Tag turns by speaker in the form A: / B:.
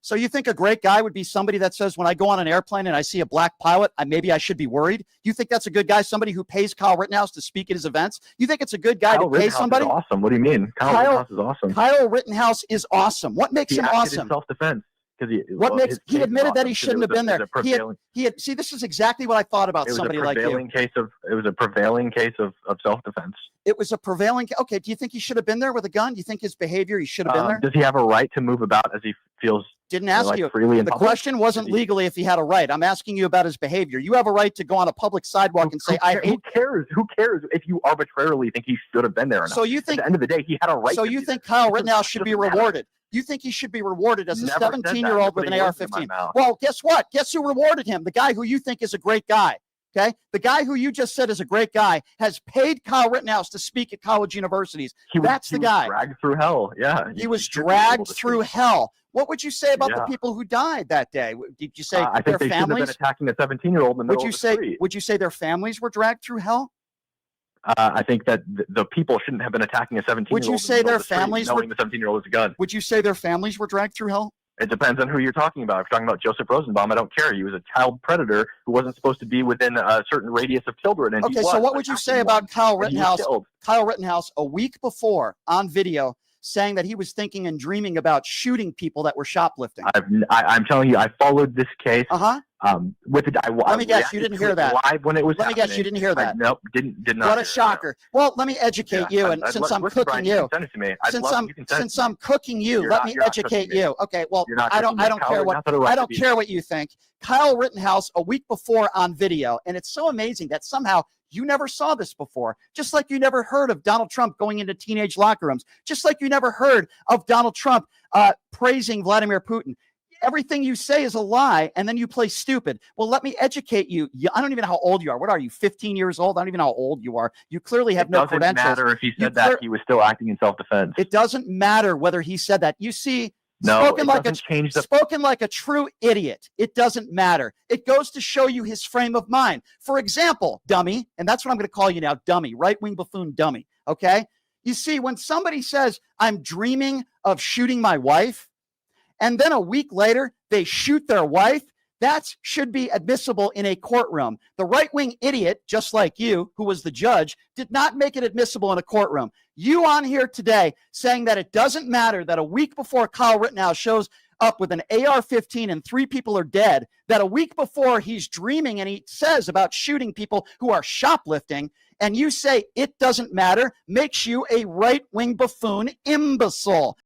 A: So you think a great guy would be somebody that says, when I go on an airplane and I see a black pilot, maybe I should be worried? You think that's a good guy, somebody who pays Kyle Rittenhouse to speak at his events? You think it's a good guy
B: Kyle
A: to pay somebody?
B: Is awesome. What do you mean? Kyle Rittenhouse is awesome.
A: Kyle Rittenhouse is awesome. What makes him awesome?
B: In self-defense.
A: He admitted that he shouldn't have been there. See, this is exactly what I thought about somebody like you.
B: It was a prevailing case of self-defense.
A: It was a prevailing. Okay, do you think he should have been there with a gun? Do you think his behavior, he should have been there?
B: Does he have a right to move about as he feels?
A: Didn't ask you.
B: Freely
A: the question wasn't legally if he had a right. I'm asking you about his behavior. You have a right to go on a public sidewalk and say,
B: Who cares? Who cares if you arbitrarily think he should have been there or not?
A: So you think,
B: at the end of the day, he had a right.
A: So you think Kyle Rittenhouse should be rewarded? You think he should be rewarded as a 17-year-old with an AR-15? Well, guess what? Guess who rewarded him? The guy who you think is a great guy. Okay, the guy who you just said is a great guy has paid Kyle Rittenhouse to speak at college universities. That's the guy.
B: He was dragged through hell. Yeah,
A: he was dragged through hell. What would you say about the people who died that day? Did you say
B: I think they shouldn't have been attacking a 17-year-old in the middle of the street?
A: Would you say their families were dragged through hell?
B: I think that the people shouldn't have been attacking a 17-year-old.
A: Would you say their families
B: knowing the 17-year-old was a gun?
A: Would you say their families were dragged through hell?
B: It depends on who you're talking about. If you're talking about Joseph Rosenbaum, I don't care. He was a child predator who wasn't supposed to be within a certain radius of children. And
A: okay, so what would you say about Kyle Rittenhouse? Kyle Rittenhouse, a week before on video, saying that he was thinking and dreaming about shooting people that were shoplifting.
B: I'm telling you, I followed this case.
A: Let me guess, you didn't hear that.
B: Live when it was
A: Let me guess, you didn't hear that.
B: Nope, did not.
A: What a shocker! Well, let me educate you, and since I'm cooking you,
B: send it to me.
A: Since I'm cooking you, let me educate you. Okay, well, I don't care what you think. Kyle Rittenhouse, a week before on video, and it's so amazing that somehow you never saw this before, just like you never heard of Donald Trump going into teenage locker rooms, just like you never heard of Donald Trump praising Vladimir Putin. Everything you say is a lie, and then you play stupid. Well, let me educate you. I don't even know how old you are. What are you, 15 years old? I don't even know how old you are. You clearly have no credentials.
B: It doesn't matter if he said that. He was still acting in self-defense.
A: It doesn't matter whether he said that. You see,
B: spoken
A: like a true idiot. It doesn't matter. It goes to show you his frame of mind. For example, dummy, and that's what I'm going to call you now, dummy, right-wing buffoon dummy, okay? You see, when somebody says, I'm dreaming of shooting my wife, and then a week later, they shoot their wife, that should be admissible in a courtroom. The right-wing idiot, just like you, who was the judge, did not make it admissible in a courtroom. You on here today saying that it doesn't matter that a week before Kyle Rittenhouse shows up with an AR-15 and 3 people are dead, that a week before he's dreaming and he says about shooting people who are shoplifting, and you say it doesn't matter, makes you a right-wing buffoon imbecile.